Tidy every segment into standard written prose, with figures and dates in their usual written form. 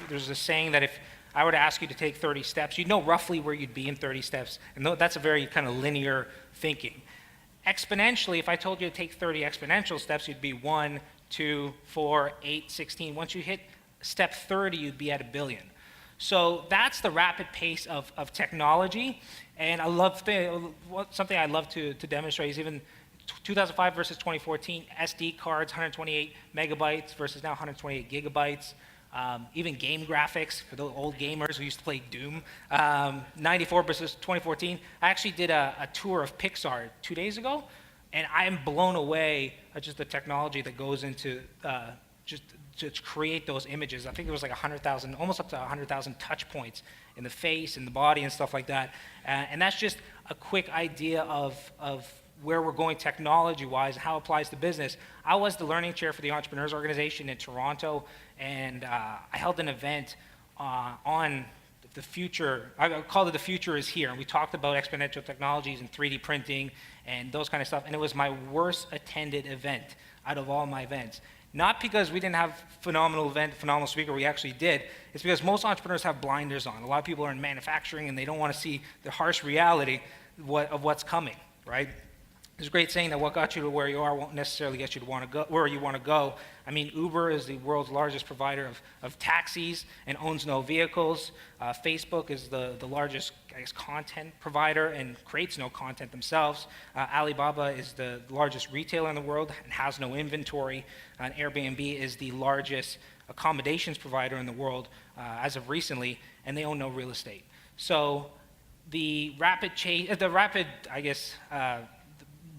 there's a saying that if I were to ask you to take 30 steps, you'd know roughly where you'd be in 30 steps. And that's a very kind of linear thinking. Exponentially, if I told you to take 30 exponential steps, you'd be 1, 2, 4, 8, 16. Once you hit step 30, you'd be at 1 billion. So that's the rapid pace of technology. And something I love to demonstrate is even 2005 versus 2014, SD cards, 128 megabytes versus now 128 gigabytes. Even game graphics for the old gamers who used to play Doom. 94 versus 2014. I actually did a tour of Pixar 2 days ago, and I am blown away at just the technology that goes into just to create those images. I think it was like 100,000, almost up to 100,000 touch points in the face and the body and stuff like that. And that's just a quick idea of where we're going technology-wise and how it applies to business. I was the learning chair for the Entrepreneurs Organization in Toronto, and I held an event on the future. I called it The Future is Here, and we talked about exponential technologies and 3D printing and those kind of stuff, and it was my worst attended event out of all my events. Not because we didn't have phenomenal speaker, we actually did. It's because most entrepreneurs have blinders on. A lot of people are in manufacturing and they don't want to see the harsh reality of what's coming, right? There's a great saying that what got you to where you are won't necessarily get you to want to go where you want to go. I mean, Uber is the world's largest provider of taxis and owns no vehicles. Facebook is the largest, I guess, content provider and creates no content themselves. Alibaba is the largest retailer in the world and has no inventory. And Airbnb is the largest accommodations provider in the world as of recently, and they own no real estate. So the rapid, I guess,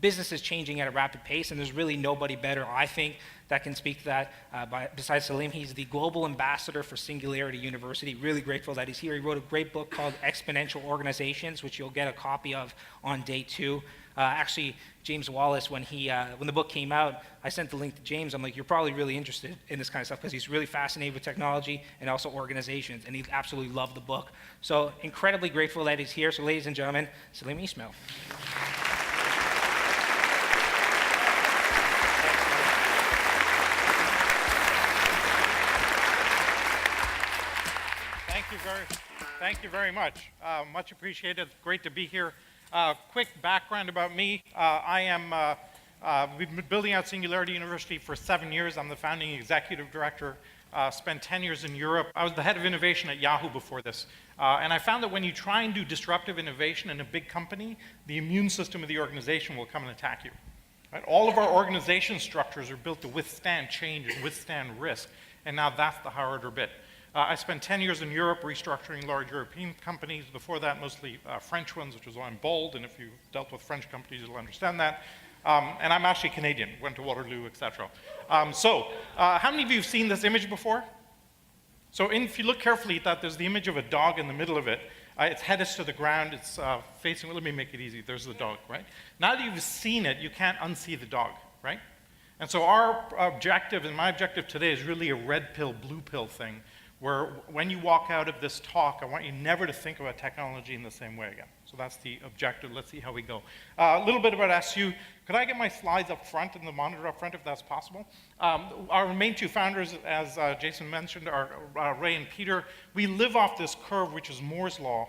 business is changing at a rapid pace, and there's really nobody better, I think, that can speak to that besides Salim. He's the global ambassador for Singularity University. Really grateful that he's here. He wrote a great book called Exponential Organizations, which you'll get a copy of on day 2. Actually, James Wallace, when the book came out, I sent the link to James. I'm like, you're probably really interested in this kind of stuff because he's really fascinated with technology and also organizations, and he absolutely loved the book. So incredibly grateful that he's here. So ladies and gentlemen, Salim Ismail. Thank you very much. Much appreciated. Great to be here. Quick background about me. We've been building out Singularity University for 7 years. I'm the founding executive director. Spent 10 years in Europe. I was the head of innovation at Yahoo before this. And I found that when you try and do disruptive innovation in a big company, the immune system of the organization will come and attack you. Right? All of our organization structures are built to withstand change and withstand risk. And now that's the harder bit. I spent 10 years in Europe restructuring large European companies. Before that, mostly French ones, which is why I'm bold, and if you've dealt with French companies, you'll understand that. And I'm actually Canadian, went to Waterloo, etc. How many of you have seen this image before? So if you look carefully at that, there's the image of a dog in the middle of it. Its head is to the ground, it's facing, well, let me make it easy, there's the dog, right? Now that you've seen it, you can't unsee the dog, right? And so our objective, and my objective today, is really a red pill, blue pill thing, where when you walk out of this talk, I want you never to think about technology in the same way again. So that's the objective. Let's see how we go. A little bit about SU. Could I get my slides up front and the monitor up front if that's possible? Our main two founders, as Jason mentioned, are Ray and Peter. We live off this curve, which is Moore's Law.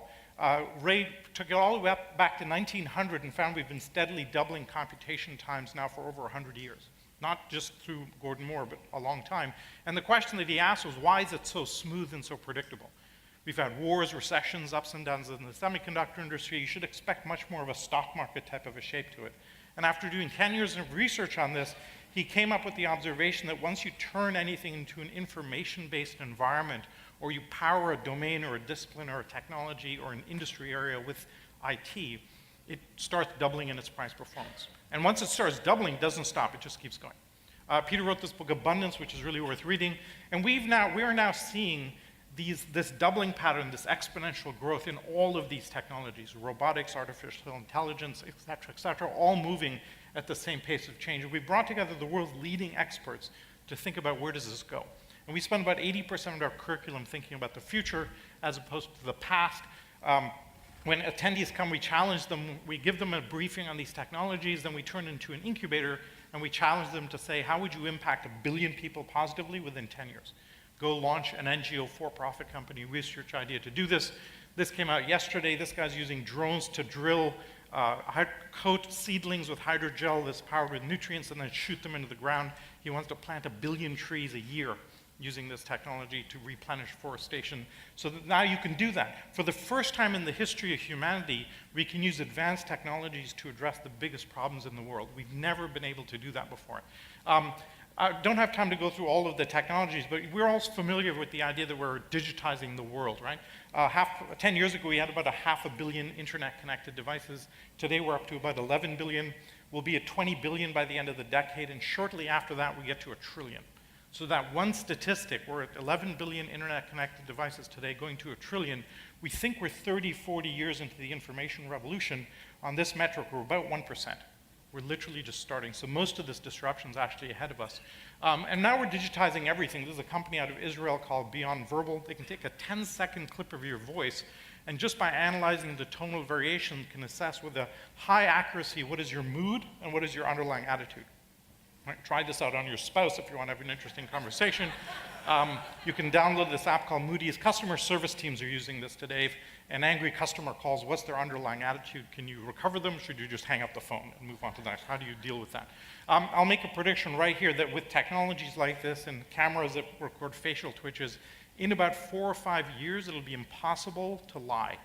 Ray took it all the way up back to 1900 and found we've been steadily doubling computation times now for over 100 years. Not just through Gordon Moore, but a long time. And the question that he asked was, why is it so smooth and so predictable? We've had wars, recessions, ups and downs in the semiconductor industry. You should expect much more of a stock market type of a shape to it. And after doing 10 years of research on this, he came up with the observation that once you turn anything into an information-based environment, or you power a domain or a discipline or a technology or an industry area with IT, it starts doubling in its price performance. And once it starts doubling, it doesn't stop, it just keeps going. Peter wrote this book, Abundance, which is really worth reading. And we are now seeing this doubling pattern, this exponential growth in all of these technologies, robotics, artificial intelligence, et cetera, all moving at the same pace of change. And we brought together the world's leading experts to think about where does this go. And we spend about 80% of our curriculum thinking about the future as opposed to the past. When attendees come, we challenge them, we give them a briefing on these technologies, then we turn into an incubator and we challenge them to say, how would you impact 1 billion people positively within 10 years? go launch an NGO for-profit company, research idea to do this. This came out yesterday. This guy's using drones to drill, coat seedlings with hydrogel that's powered with nutrients and then shoot them into the ground. He wants to plant 1 billion trees a year using this technology to replenish forestation. So that now you can do that. For the first time in the history of humanity, we can use advanced technologies to address the biggest problems in the world. We've never been able to do that before. I don't have time to go through all of the technologies, but we're all familiar with the idea that we're digitizing the world, right? 10 years ago, we had about 500 million internet-connected devices. Today, we're up to about 11 billion. We'll be at 20 billion by the end of the decade, and shortly after that, we get to 1 trillion. So that one statistic, we're at 11 billion internet-connected devices today, going to 1 trillion. We think we're 30, 40 years into the information revolution. On this metric, we're about 1%. We're literally just starting. So most of this disruption is actually ahead of us. And now we're digitizing everything. There's a company out of Israel called Beyond Verbal. They can take a 10-second clip of your voice, and just by analyzing the tonal variation, can assess with a high accuracy what is your mood and what is your underlying attitude. Right, try this out on your spouse if you want to have an interesting conversation. You can download this app called Moody's. Customer service teams are using this today. If an angry customer calls, what's their underlying attitude? Can you recover them? Should you just hang up the phone and move on to the next? How do you deal with that? I'll make a prediction right here that with technologies like this and cameras that record facial twitches, in about 4 or 5 years, it'll be impossible to lie.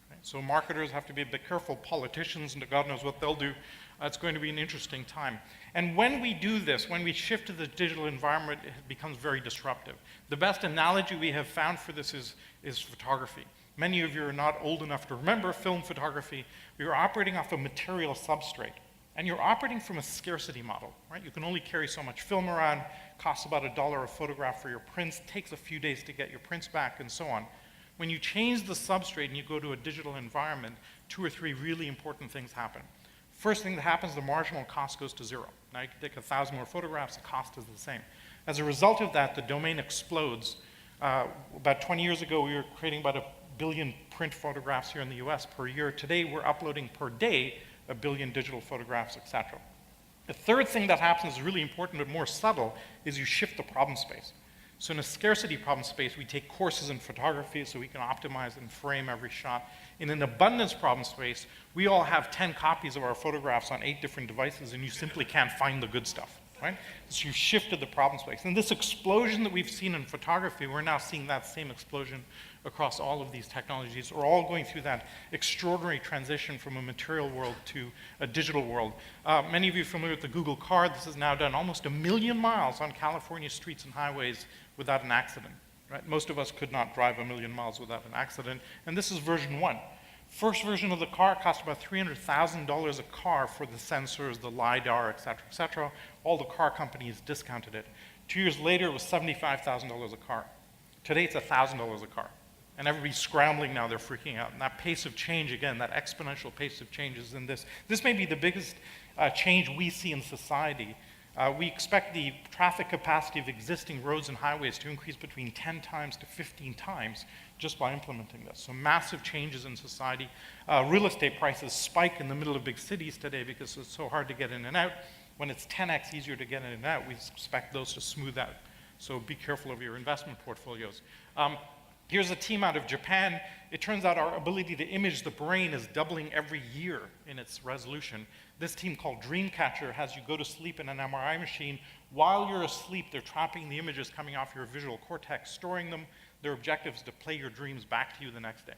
Right? So marketers have to be a bit careful. Politicians, and God knows what they'll do. It's going to be an interesting time. And when we do this, when we shift to the digital environment, it becomes very disruptive. The best analogy we have found for this is photography. Many of you are not old enough to remember film photography. We were operating off a material substrate. And you're operating from a scarcity model, right? You can only carry so much film around, costs about $1 a photograph for your prints, takes a few days to get your prints back, and so on. When you change the substrate and you go to a digital environment, 2 or 3 really important things happen. First thing that happens, the marginal cost goes to 0. Now you can take 1,000 more photographs, the cost is the same. As a result of that, the domain explodes. About 20 years ago, we were creating about 1 billion print photographs here in the US per year. Today, we're uploading per day 1 billion digital photographs, etc. The third thing that happens is really important but more subtle, is you shift the problem space. So in a scarcity problem space, we take courses in photography so we can optimize and frame every shot. In an abundance problem space, we all have 10 copies of our photographs on 8 different devices, and you simply can't find the good stuff, right? So you've shifted the problem space. And this explosion that we've seen in photography, we're now seeing that same explosion across all of these technologies. We're all going through that extraordinary transition from a material world to a digital world. Many of you are familiar with the Google car. This has now done almost 1 million miles on California streets and highways without an accident. Right? Most of us could not drive 1 million miles without an accident, and this is version 1. First version of the car cost about $300,000 a car for the sensors, the LiDAR, et cetera, All the car companies discounted it. 2 years later, it was $75,000 a car. Today, it's $1,000 a car. And everybody's scrambling now, they're freaking out. And that pace of change, again, that exponential pace of change is in this. This may be the biggest change we see in society. We expect the traffic capacity of existing roads and highways to increase between 10 times to 15 times just by implementing this. So massive changes in society. Real estate prices spike in the middle of big cities today because it's so hard to get in and out. When it's 10x easier to get in and out, we expect those to smooth out. So be careful of your investment portfolios. Here's a team out of Japan. It turns out our ability to image the brain is doubling every year in its resolution. This team called Dreamcatcher has you go to sleep in an MRI machine. While you're asleep, they're trapping the images coming off your visual cortex, storing them. Their objective is to play your dreams back to you the next day.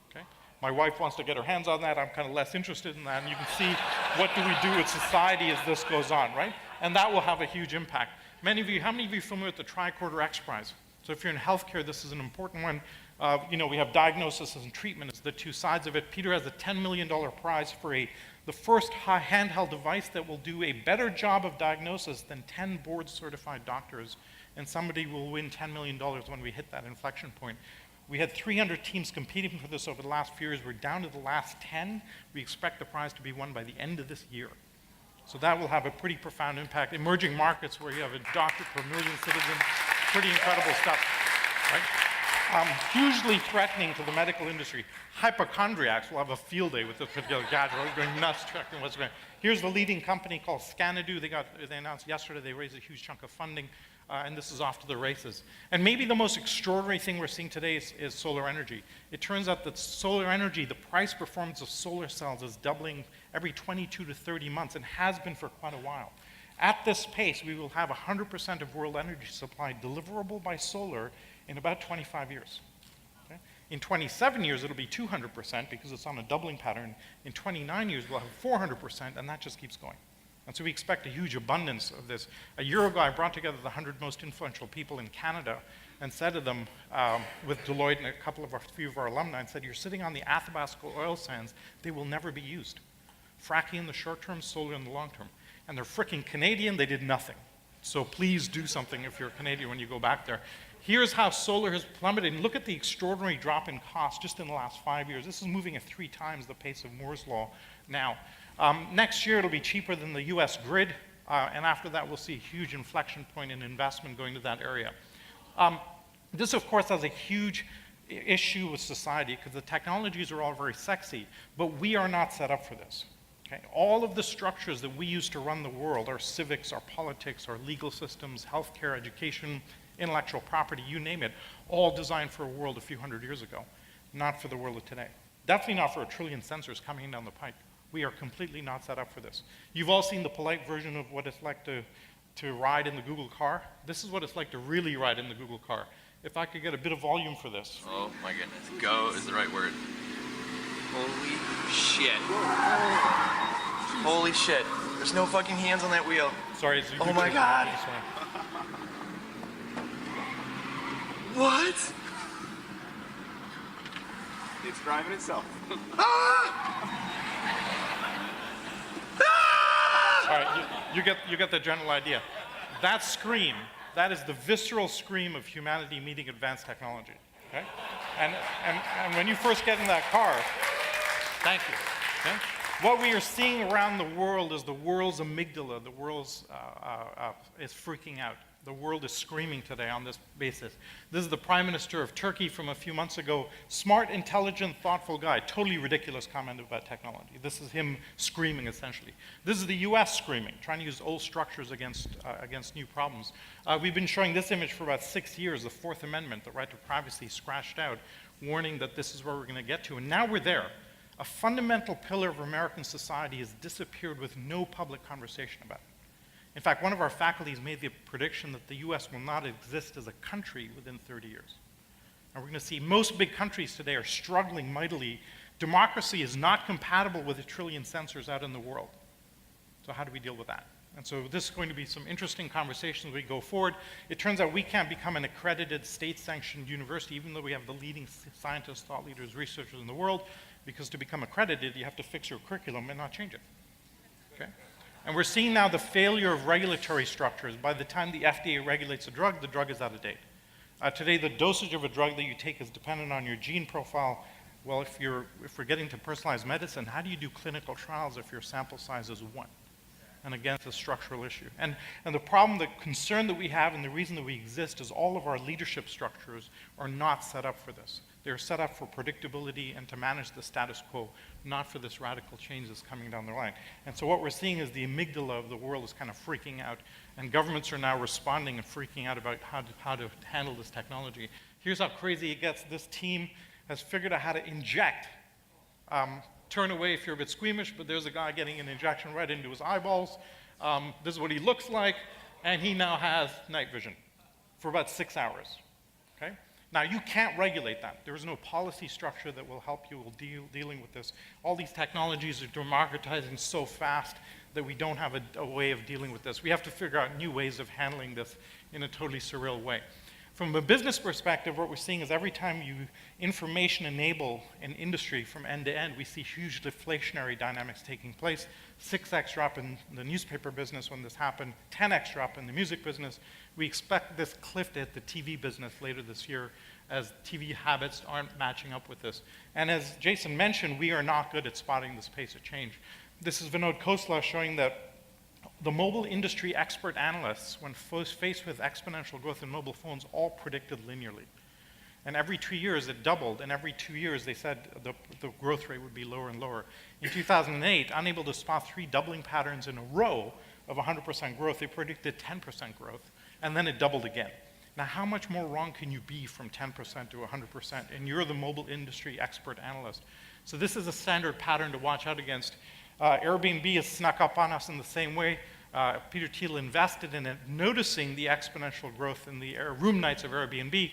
Okay? My wife wants to get her hands on that. I'm kind of less interested in that. And you can see what do we do with society as this goes on, right? And that will have a huge impact. How many of you are familiar with the Tricorder X Prize? So if you're in healthcare, this is an important one. We have diagnosis and treatment as the 2 sides of it. Peter has a $10 million prize for the first handheld device that will do a better job of diagnosis than 10 board-certified doctors. And somebody will win $10 million when we hit that inflection point. We had 300 teams competing for this over the last few years. We're down to the last 10. We expect the prize to be won by the end of this year. So that will have a pretty profound impact. Emerging markets where you have a doctor per million citizens, pretty incredible stuff, right? hugely threatening to the medical industry. Hypochondriacs will have a field day with this particular gadget. They're going nuts checking what's going on. Here's the leading company called Scanadu. They announced yesterday they raised a huge chunk of funding, and this is off to the races. And maybe the most extraordinary thing we're seeing today is solar energy. It turns out that solar energy, the price performance of solar cells is doubling every 22 to 30 months and has been for quite a while. At this pace, we will have 100% of world energy supply deliverable by solar in about 25 years. Okay? In 27 years, it'll be 200% because it's on a doubling pattern. In 29 years, we'll have 400%, and that just keeps going. And so we expect a huge abundance of this. A year ago, I brought together the 100 most influential people in Canada and said to them, with Deloitte and a few of our alumni, and said, you're sitting on the Athabasca oil sands. They will never be used. Fracking in the short term, solar in the long term. And they're fricking Canadian, they did nothing. So please do something if you're Canadian when you go back there. Here's how solar has plummeted. And look at the extraordinary drop in cost just in the last 5 years. This is moving at 3 times the pace of Moore's Law now. Next year, it'll be cheaper than the US grid. And after that, we'll see a huge inflection point in investment going to that area. This, of course, has a huge issue with society because the technologies are all very sexy, but we are not set up for this. Okay? All of the structures that we use to run the world, our civics, our politics, our legal systems, healthcare, education, intellectual property, you name it, all designed for a world a few hundred years ago, not for the world of today. Definitely not for 1 trillion sensors coming down the pipe. We are completely not set up for this. You've all seen the polite version of what it's like to ride in the Google car. This is what it's like to really ride in the Google car. If I could get a bit of volume for this. Oh my goodness, go is the right word. Holy shit. Holy shit. There's no fucking hands on that wheel. Sorry. Oh my God. What? It's driving itself. All right, you get the general idea. That scream, that is the visceral scream of humanity meeting advanced technology. Okay? And when you first get in that car, thank you. Okay? What we are seeing around the world is the world's amygdala, the world's is freaking out. The world is screaming today on this basis. This is the Prime Minister of Turkey from a few months ago. Smart, intelligent, thoughtful guy. Totally ridiculous comment about technology. This is him screaming, essentially. This is the US screaming, trying to use old structures against new problems. We've been showing this image for about 6 years, the Fourth Amendment, the right to privacy scratched out, warning that this is where we're going to get to. And now we're there. A fundamental pillar of American society has disappeared with no public conversation about it. In fact, one of our faculties made the prediction that the US will not exist as a country within 30 years. And we're going to see most big countries today are struggling mightily. Democracy is not compatible with 1 trillion sensors out in the world. So how do we deal with that? And so this is going to be some interesting conversations as we go forward. It turns out we can't become an accredited state-sanctioned university, even though we have the leading scientists, thought leaders, researchers in the world, because to become accredited, you have to fix your curriculum and not change it. Okay? And we're seeing now the failure of regulatory structures. By the time the FDA regulates a drug is out of date. Today, the dosage of a drug that you take is dependent on your gene profile. Well, if we're getting to personalized medicine, how do you do clinical trials if your sample size is 1? And again, it's a structural issue. And the problem, the concern that we have and the reason that we exist is all of our leadership structures are not set up for this. They're set up for predictability and to manage the status quo, not for this radical change that's coming down the line. And so what we're seeing is the amygdala of the world is kind of freaking out, and governments are now responding and freaking out about how to handle this technology. Here's how crazy it gets. This team has figured out how to inject. Turn away if you're a bit squeamish, but there's a guy getting an injection right into his eyeballs. This is what he looks like, and he now has night vision for about 6 hours. Okay? Now, you can't regulate that. There is no policy structure that will help you with dealing with this. All these technologies are democratizing so fast that we don't have a way of dealing with this. We have to figure out new ways of handling this in a totally surreal way. From a business perspective, what we're seeing is every time you information enable an industry from end to end, we see huge deflationary dynamics taking place. 6x drop in the newspaper business when this happened, 10x drop in the music business. We expect this cliff to hit the TV business later this year as TV habits aren't matching up with this. And as Jason mentioned, we are not good at spotting this pace of change. This is Vinod Khosla showing that the mobile industry expert analysts, when faced with exponential growth in mobile phones, all predicted linearly. And every 2 years it doubled, and every 2 years they said the growth rate would be lower and lower. In 2008, unable to spot 3 doubling patterns in a row of 100% growth, they predicted 10% growth, and then it doubled again. Now, how much more wrong can you be from 10% to 100%? And you're the mobile industry expert analyst. So this is a standard pattern to watch out against. Airbnb has snuck up on us in the same way. Peter Thiel invested in it, noticing the exponential growth in the room nights of Airbnb.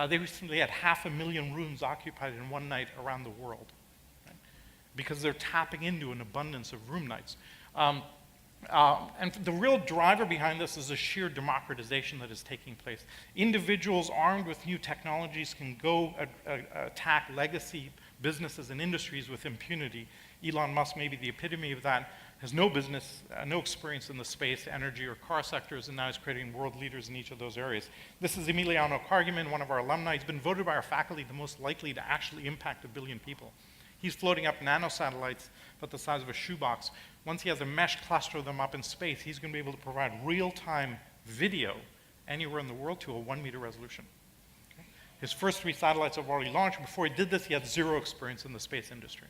They recently had 500,000 rooms occupied in one night around the world, right? Because they're tapping into an abundance of room nights. And the real driver behind this is the sheer democratization that is taking place. Individuals armed with new technologies can go attack legacy businesses and industries with impunity. Elon Musk may be the epitome of that, has no business, no experience in the space, energy, or car sectors, and now is creating world leaders in each of those areas. This is Emiliano Kargiman, one of our alumni. He's been voted by our faculty the most likely to actually impact 1 billion people. He's floating up nanosatellites about the size of a shoebox. Once he has a mesh cluster of them up in space, he's going to be able to provide real-time video anywhere in the world to a 1-meter resolution. Okay? His first 3 satellites have already launched. Before he did this, he had 0 experience in the space industry.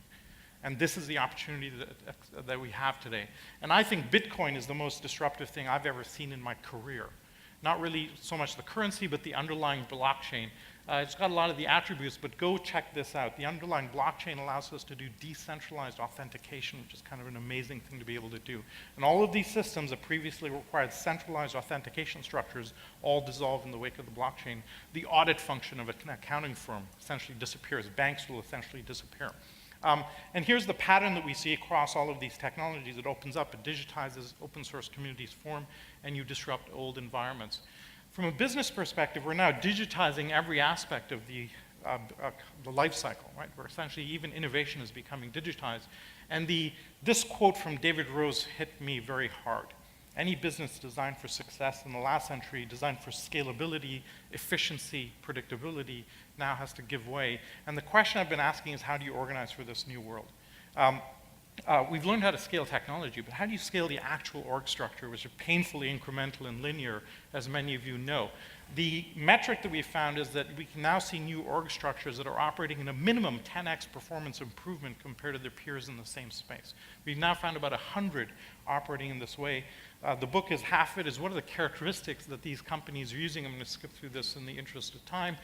And this is the opportunity that we have today. And I think Bitcoin is the most disruptive thing I've ever seen in my career. Not really so much the currency, but the underlying blockchain. It's got a lot of the attributes, but go check this out. The underlying blockchain allows us to do decentralized authentication, which is kind of an amazing thing to be able to do. And all of these systems that previously required centralized authentication structures all dissolve in the wake of the blockchain. The audit function of an accounting firm essentially disappears. Banks will essentially disappear. And here's the pattern that we see across all of these technologies. It opens up, it digitizes, open source communities form, and you disrupt old environments. From a business perspective, we're now digitizing every aspect of the life cycle, right? Where essentially even innovation is becoming digitized. And this quote from David Rose hit me very hard. Any business designed for success in the last century, designed for scalability, efficiency, predictability, now has to give way. And the question I've been asking is, how do you organize for this new world? We've learned how to scale technology, but how do you scale the actual org structure, which is painfully incremental and linear, as many of you know? The metric that we found is that we can now see new org structures that are operating in a minimum 10x performance improvement compared to their peers in the same space. We've now found about 100 operating in this way. The book is half of it is what are the characteristics that these companies are using. I'm going to skip through this in the interest of time.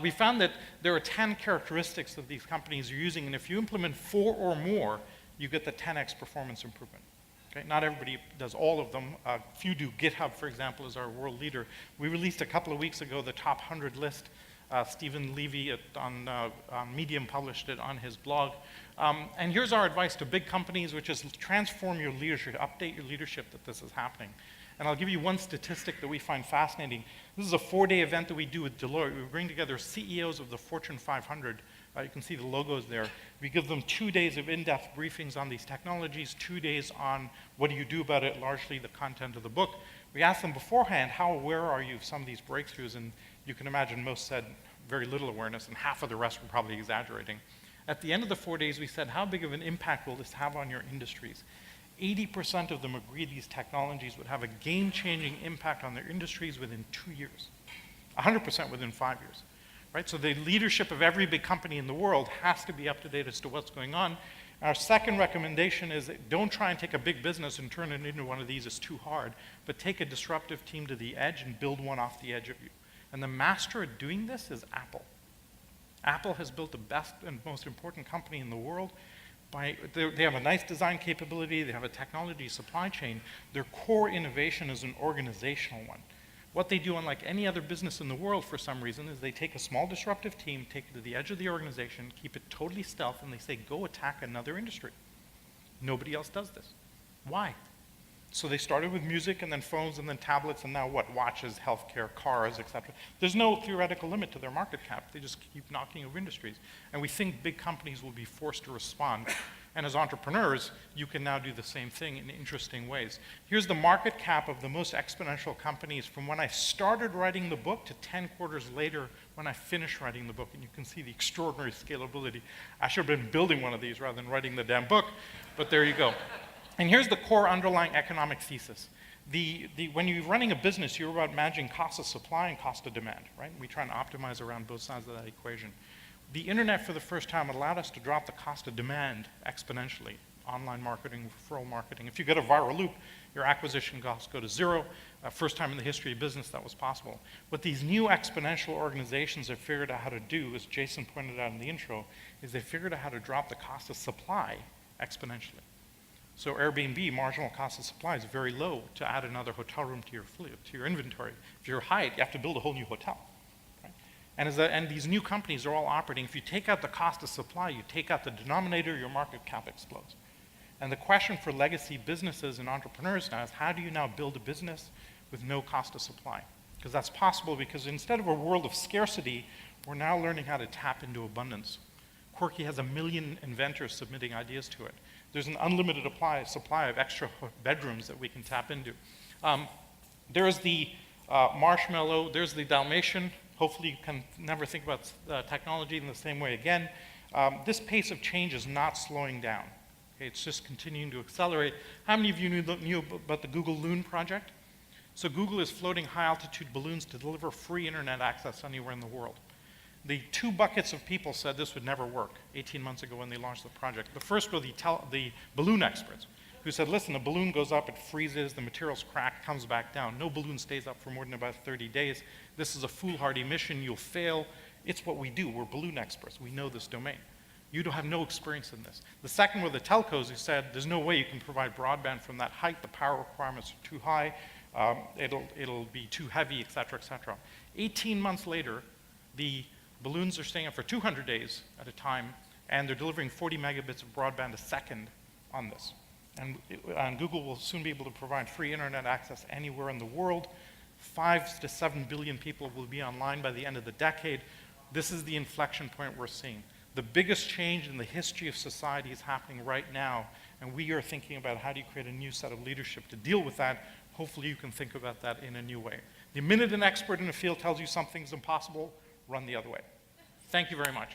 We found that there are 10 characteristics that these companies are using, and if you implement 4 or more, you get the 10x performance improvement. Okay? Not everybody does all of them. Few do. GitHub, for example, is our world leader. We released a couple of weeks ago the top 100 list. Stephen Levy on Medium published it on his blog. And here's our advice to big companies, which is transform your leadership, update your leadership that this is happening. And I'll give you one statistic that we find fascinating. This is a 4-day event that we do with Deloitte. We bring together CEOs of the Fortune 500. You can see the logos there. We give them 2 days of in-depth briefings on these technologies, 2 days on what do you do about it, largely the content of the book. We asked them beforehand, how aware are you of some of these breakthroughs? And you can imagine most said very little awareness, and half of the rest were probably exaggerating. At the end of the 4 days, we said, how big of an impact will this have on your industries? 80% of them agreed these technologies would have a game-changing impact on their industries within 2 years. 100% within 5 years. Right? So the leadership of every big company in the world has to be up to date as to what's going on. Our second recommendation is that don't try and take a big business and turn it into one of these. It's too hard. But take a disruptive team to the edge and build one off the edge of you. And the master at doing this is Apple. Apple has built the best and most important company in the world. They have a nice design capability. They have a technology supply chain. Their core innovation is an organizational one. What they do, unlike any other business in the world for some reason, is they take a small disruptive team, take it to the edge of the organization, keep it totally stealth, and they say, go attack another industry. Nobody else does this. Why? So they started with music and then phones and then tablets and now what? Watches, healthcare, cars, etc. There's no theoretical limit to their market cap. They just keep knocking over industries. And we think big companies will be forced to respond. And as entrepreneurs, you can now do the same thing in interesting ways. Here's the market cap of the most exponential companies from when I started writing the book to 10 quarters later when I finished writing the book. And you can see the extraordinary scalability. I should have been building one of these rather than writing the damn book, but there you go. And here's the core underlying economic thesis. When you're running a business, you're about managing cost of supply and cost of demand, right? We try and optimize around both sides of that equation. The internet, for the first time, allowed us to drop the cost of demand exponentially. Online marketing, referral marketing. If you get a viral loop, your acquisition costs go to zero. First time in the history of business that was possible. What these new exponential organizations have figured out how to do, as Jason pointed out in the intro, is they figured out how to drop the cost of supply exponentially. So Airbnb, marginal cost of supply is very low to add another hotel room to your inventory. If you're Hyatt, you have to build a whole new hotel. Right? And these new companies are all operating. If you take out the cost of supply, you take out the denominator, your market cap explodes. And the question for legacy businesses and entrepreneurs now is, how do you now build a business with no cost of supply? Because that's possible, because instead of a world of scarcity, we're now learning how to tap into abundance. Quirky has 1 million inventors submitting ideas to it. There's an unlimited supply of extra bedrooms that we can tap into. There's the marshmallow, there's the Dalmatian. Hopefully you can never think about technology in the same way again. This pace of change is not slowing down. Okay, it's just continuing to accelerate. How many of you knew about the Google Loon project? So Google is floating high-altitude balloons to deliver free internet access anywhere in the world. The 2 buckets of people said this would never work 18 months ago when they launched the project. The first were the balloon experts, who said, listen, a balloon goes up, it freezes, the materials crack, comes back down. No balloon stays up for more than about 30 days. This is a foolhardy mission, you'll fail. It's what we do, we're balloon experts, we know this domain. You don't have no experience in this. The second were the telcos, who said, there's no way you can provide broadband from that height, the power requirements are too high, it'll be too heavy, et cetera, et cetera. 18 months later, the balloons are staying up for 200 days at a time, and they're delivering 40 megabits of broadband a second on this. And Google will soon be able to provide free internet access anywhere in the world. 5 to 7 billion people will be online by the end of the decade. This is the inflection point we're seeing. The biggest change in the history of society is happening right now, and we are thinking about how do you create a new set of leadership to deal with that. Hopefully you can think about that in a new way. The minute an expert in a field tells you something's impossible, run the other way. Thank you very much.